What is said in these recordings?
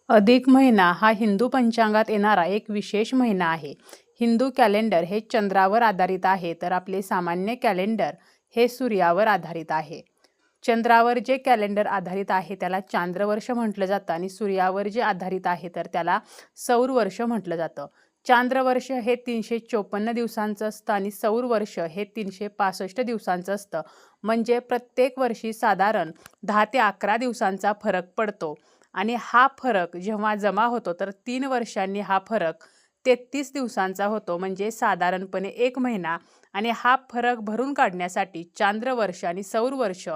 अधिक महिना हा हिंदू पंचांगात येणारा एक विशेष महिना आहे. हिंदू कॅलेंडर हे चंद्रावर आधारित आहे, तर आपले सामान्य कॅलेंडर हे सूर्यावर आधारित आहे. चंद्रावर जे कॅलेंडर आधारित आहे त्याला चांद्रवर्ष म्हटलं जातं आणि सूर्यावर जे आधारित आहे तर त्याला सौर वर्ष म्हटलं जातं. चांद्रवर्ष हे 354 दिवसांचं असतं आणि सौर वर्ष हे 365 दिवसांचं असतं. म्हणजे प्रत्येक वर्षी साधारण 10 ते 11 दिवसांचा फरक पडतो आणि हा फरक जेव्हा जमा होतो तर 3 वर्षांनी हा फरक 33 दिवसांचा होतो, म्हणजे साधारणपणे 1 महिना. आणि हा फरक भरून काढण्यासाठी चांद्रवर्ष आणि सौर वर्ष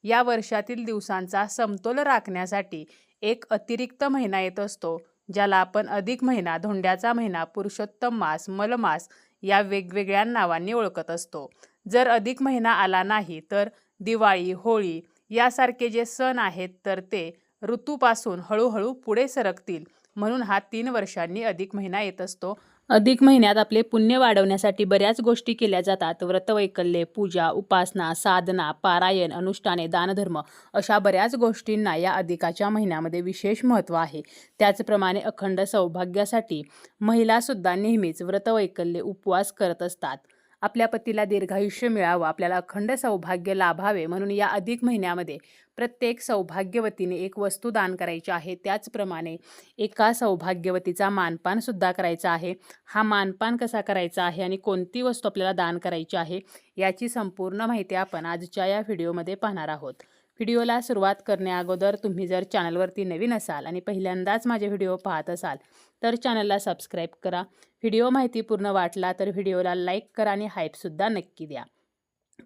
या वर्षातील दिवसांचा समतोल राखण्यासाठी एक अतिरिक्त महिना येत असतो, ज्याला आपण अधिक महिना, धोंड्याचा महिना, पुरुषोत्तम मास, मलमास या वेगवेगळ्या नावांनी ओळखत असतो. जर अधिक महिना आला नाही तर दिवाळी, होळी यासारखे जे सण आहेत तर ते ऋतूपासून हळूहळू पुढे सरकतील, म्हणून हा 3 वर्षांनी अधिक महिना येत असतो. अधिक महिन्यात आपले पुण्य वाढवण्यासाठी बऱ्याच गोष्टी केल्या जातात. व्रतवैकल्ये, पूजा, उपासना, साधना, पारायण, अनुष्ठाने, दानधर्म अशा बऱ्याच गोष्टींना या अधिकाच्या महिन्यामध्ये विशेष महत्त्व आहे. त्याचप्रमाणे अखंड सौभाग्यासाठी महिलासुद्धा नेहमीच व्रतवैकल्ये, उपवास करत असतात. आपल्या पतीला दीर्घायुष्य मिळावं, आपल्याला अखंड सौभाग्य लाभावे म्हणून या अधिक महिन्यामध्ये प्रत्येक सौभाग्यवतीने एक वस्तू दान करायची आहे. त्याचप्रमाणे एका सौभाग्यवतीचा मानपान सुद्धा करायचा आहे. हा मानपान कसा करायचा आहे आणि कोणती वस्तू आपल्याला दान करायची आहे याची संपूर्ण माहिती आपण आजच्या या व्हिडिओमध्ये पाहणार आहोत. व्हिडिओला सुरुवात करण्याअगोदर तुम्ही जर चॅनलवरती नवीन असाल आणि पहिल्यांदाच माझे व्हिडिओ पाहत असाल तर चॅनलला सबस्क्राईब करा. व्हिडिओ माहितीपूर्ण वाटला तर व्हिडिओला लाईक करा आणि हाईपसुद्धा नक्की द्या.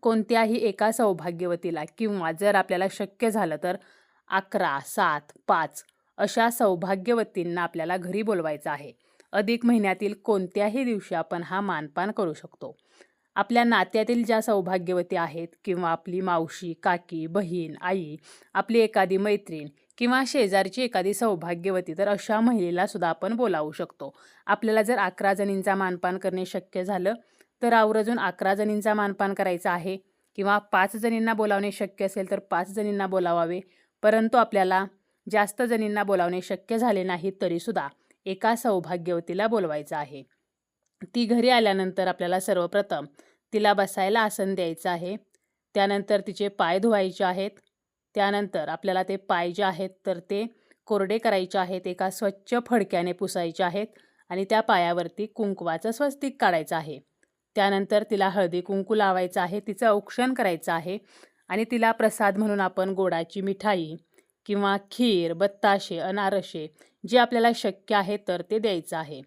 कोणत्याही एका सौभाग्यवतीला किंवा जर आपल्याला शक्य झालं तर 11, 7, 5 अशा सौभाग्यवतींना आपल्याला घरी बोलवायचं आहे. अधिक महिन्यातील कोणत्याही दिवशी आपण हा मानपान करू शकतो. आपल्या नात्यातील ज्या सौभाग्यवती आहेत किंवा आपली मावशी, काकी, बहीण, आई, आपली एखादी मैत्रीण किंवा शेजारची एखादी सौभाग्यवती, तर अशा महिलेला सुद्धा आपण बोलावू शकतो. आपल्याला जर 11 जणींचा मानपान करणे शक्य झालं तर आवर्जून 11 जणींचा मानपान करायचा आहे किंवा 5 जणींना बोलावणे शक्य असेल तर 5 जणींना बोलावावे. परंतु आपल्याला जास्त जणींना बोलावणे शक्य झाले नाही तरीसुद्धा एका सौभाग्यवतीला बोलवायचं आहे. ती घरी आल्यानंतर आपल्याला सर्वप्रथम तिला बसायला आसन द्यायचं आहे. त्यानंतर तिचे पाय धुवायचे आहेत. त्यानंतर आपल्याला ते पाय जे आहेत तर ते कोरडे करायचे आहेत, एका स्वच्छ फडक्याने पुसायचे आहेत आणि त्या पायावरती कुंकवाचं स्वस्तिक काढायचं आहे. त्यानंतर तिला हळदी कुंकू लावायचं आहे, तिचं औक्षण करायचं आहे आणि तिला प्रसाद म्हणून आपण गोडाची मिठाई किंवा खीर, बत्ताशे, अनारसे जे आपल्याला शक्य आहे तर ते द्यायचं आहे.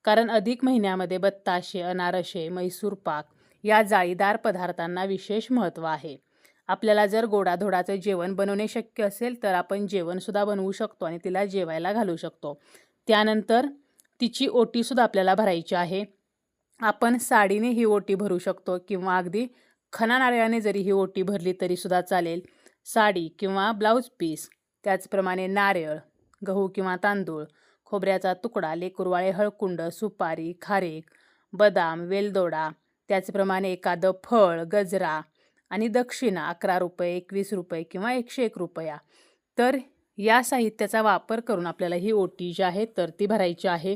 कारण अधिक महिन्यामध्ये बत्ताशे, अनारसे, मैसूर पाक या जाळीदार पदार्थांना विशेष महत्त्व आहे. आपल्याला जर गोडाधोडाचं जेवण बनवणे शक्य असेल तर आपण जेवणसुद्धा बनवू शकतो आणि तिला जेवायला घालू शकतो. त्यानंतर तिची ओटीसुद्धा आपल्याला भरायची आहे. आपण साडीने ही ओटी भरू शकतो किंवा अगदी खणा नारळाने जरी ही ओटी भरली तरीसुद्धा चालेल. साडी किंवा ब्लाऊज पीस, त्याचप्रमाणे नारळ, गहू किंवा तांदूळ, खोबऱ्याचा तुकडा, लेकुरवाळे हळकुंड, सुपारी, खारीक, बदाम, वेलदोडा, त्याचप्रमाणे एखादं फळ, गजरा आणि दक्षिणा 11 रुपये, 21 रुपये किंवा 101 रुपया. तर या साहित्याचा वापर करून आपल्याला ही ओटी जी आहे तर ती भरायची आहे.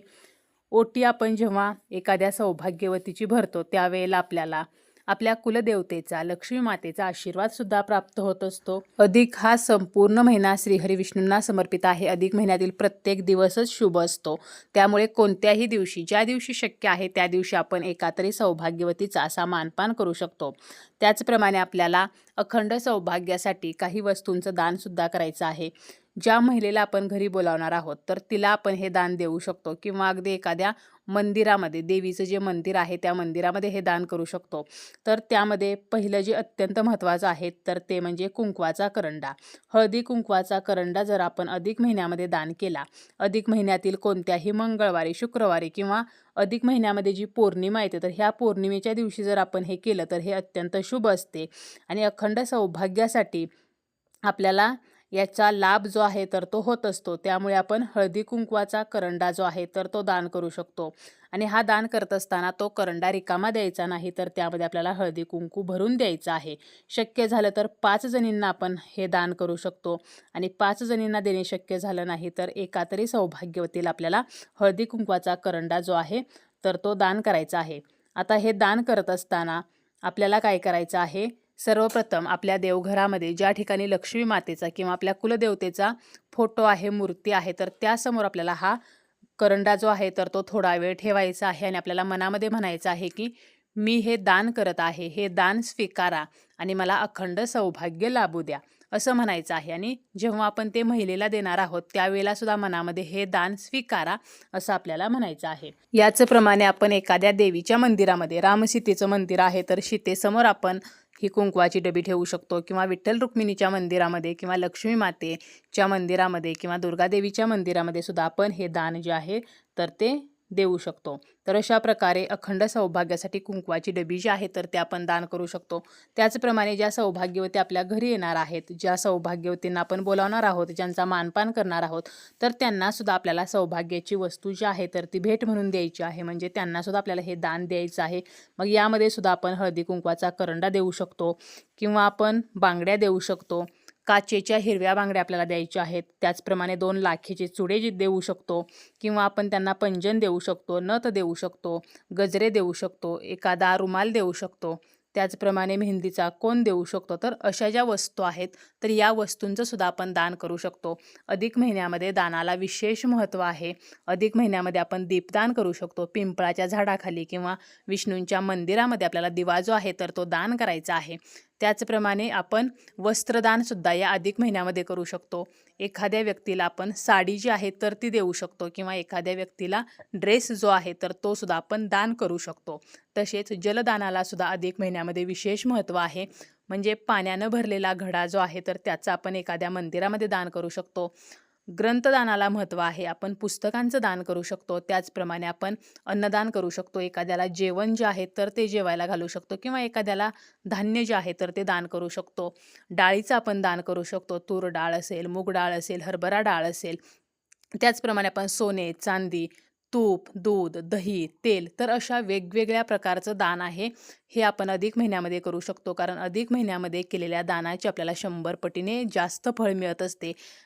ओटी आपण जेव्हा एखाद्या सौभाग्यवतीची भरतो त्यावेळेला आपल्याला आपल्या कुलदेवतेचा, लक्ष्मी मातेचा आशीर्वादसुद्धा प्राप्त होत असतो. अधिक हा संपूर्ण महिना श्रीहरी विष्णूंना समर्पित आहे. अधिक महिन्यातील प्रत्येक दिवसच शुभ असतो. त्यामुळे कोणत्याही दिवशी, ज्या दिवशी शक्य आहे त्या दिवशी आपण एका तरी सौभाग्यवतीचा असा मानपान करू शकतो. त्याचप्रमाणे आपल्याला अखंड सौभाग्यासाठी काही वस्तूंचं दानसुद्धा करायचं आहे. ज्या महिलेला आपण घरी बोलावणार आहोत तर तिला आपण हे दान देऊ शकतो किंवा अगदी एखाद्या मंदिरामध्ये, देवीचं जे मंदिर आहे त्या मंदिरामध्ये हे दान करू शकतो. तर त्यामध्ये पहिलं जे अत्यंत महत्त्वाचं आहे तर ते म्हणजे कुंकवाचा करंडा. हळदी कुंकवाचा करंडा जर आपण अधिक महिन्यामध्ये दान केला, अधिक महिन्यातील कोणत्याही मंगळवारी, शुक्रवारी किंवा अधिक महिन्यामध्ये जी पौर्णिमा येते तर ह्या पौर्णिमेच्या दिवशी जर आपण हे केलं तर हे अत्यंत शुभ असते आणि अखंड सौभाग्यासाठी आपल्याला याचा लाभ जो आहे तर तो होत असतो. त्यामुळे आपण हळदी कुंकवाचा करंडा जो आहे तर तो दान करू शकतो. आणि हा दान करत असताना तो करंडा रिकामा द्यायचा नाही, तर त्यामध्ये आपल्याला हळदी कुंकू भरून द्यायचं आहे. शक्य झालं तर 5 जणींना आपण हे दान करू शकतो. आणि 5 जणींना देणे शक्य झालं नाही तर एका तरी सौभाग्यवतीला आपल्याला हळदी कुंकवाचा करंडा जो आहे तर तो दान करायचा आहे. आता हे दान करत असताना आपल्याला काय करायचं आहे, सर्वप्रथम आपल्या देवघरामध्ये ज्या ठिकाणी लक्ष्मी मातेचा किंवा आपल्या कुलदेवतेचा फोटो आहे, मूर्ती आहे, तर त्यासमोर आपल्याला हा करंडा जो आहे तर तो थोडा वेळ ठेवायचा आहे आणि आपल्याला मनामध्ये म्हणायचं आहे की मी हे दान करत आहे, हे दान स्वीकारा आणि मला अखंड सौभाग्य लाभू द्या, असं म्हणायचं आहे. आणि जेव्हा आपण ते महिलेला देणार आहोत त्यावेळेला सुद्धा मनामध्ये हे दान स्वीकारा असं आपल्याला म्हणायचं आहे. याचप्रमाणे आपण एखाद्या देवीच्या मंदिरामध्ये, रामसीतेचं मंदिर आहे तर सीतेसमोर आपण ही कुंकवाची डबी ठेवू शकतो, किंवा विठ्ठल रुक्मिणीच्या मंदिरामध्ये किंवा लक्ष्मी मातेच्या मंदिरामध्ये किंवा दुर्गादेवीच्या मंदिरामध्ये सुद्धा आपण हे दान जे आहे तर ते देऊ शकतो. तर अशा प्रकारे अखंड सौभाग्यासाठी कुंकवाची डबी जी आहे तर ते आपण दान करू शकतो. त्याचप्रमाणे ज्या सौभाग्यवती आपल्या घरी येणार आहेत, ज्या सौभाग्यवतींना आपण बोलावणार आहोत, ज्यांचा मानपान करणार आहोत, तर त्यांना सुद्धा आपल्याला सौभाग्याची वस्तू जी आहे तर ती भेट म्हणून द्यायची आहे. म्हणजे त्यांना सुद्धा आपल्याला हे दान द्यायचं आहे. मग यामध्ये सुद्धा आपण हळदी कुंकवाचा करंडा देऊ शकतो, किंवा आपण बांगड्या देऊ शकतो. काचेच्या हिरव्या बांगड्या आपल्याला द्यायच्या आहेत. त्याचप्रमाणे 2 लाखेचे चुडे देऊ शकतो, किंवा आपण त्यांना पैंजण देऊ शकतो, नथ देऊ शकतो, गजरे देऊ शकतो, एखादा रुमाल देऊ शकतो. त्याचप्रमाणे मेहंदीचा कोन देऊ शकतो. तर अशा ज्या वस्तू आहेत तर या वस्तूंचं सुद्धा आपण दान करू शकतो. अधिक महिन्यामध्ये दानाला विशेष महत्त्व आहे. अधिक महिन्यामध्ये आपण दीपदान करू शकतो. पिंपळाच्या झाडाखाली किंवा विष्णूंच्या मंदिरामध्ये आपल्याला दिवा जो आहे तर तो दान करायचा आहे. त्याचप्रमाणे आपण वस्त्रदान सुद्धा या अधिक महिन्यामध्ये करू शकतो. एखाद्या व्यक्तीला आपण साडी जी आहे तर ती देऊ शकतो, किंवा एखाद्या व्यक्तीला ड्रेस जो आहे तर तो सुद्धा आपण दान करू शकतो. तसेच जलदानाला सुद्धा अधिक महिन्यामध्ये विशेष महत्त्व आहे. म्हणजे पाण्यानं भरलेला घडा जो आहे तर त्याचं आपण एखाद्या मंदिरामध्ये दान करू शकतो. ग्रंथदानाला महत्त्व आहे. आपण पुस्तकांचं दान करू शकतो. त्याचप्रमाणे आपण अन्नदान करू शकतो. एखाद्याला जेवण जे आहे तर ते जेवायला घालू शकतो, किंवा एखाद्याला धान्य जे आहे तर ते दान करू शकतो. डाळीचं आपण दान करू शकतो. तूर डाळ असेल, मूग डाळ असेल, हरभरा डाळ असेल. त्याचप्रमाणे आपण सोने, चांदी, तूप, दूध, दही, तेल, तर अशा वेगवेगळ्या प्रकारचं दान आहे हे आपण अधिक महिन्यामध्ये करू शकतो. कारण अधिक महिन्यामध्ये केलेल्या दानाची आपल्याला 100 पटीने जास्त फळ मिळत असते.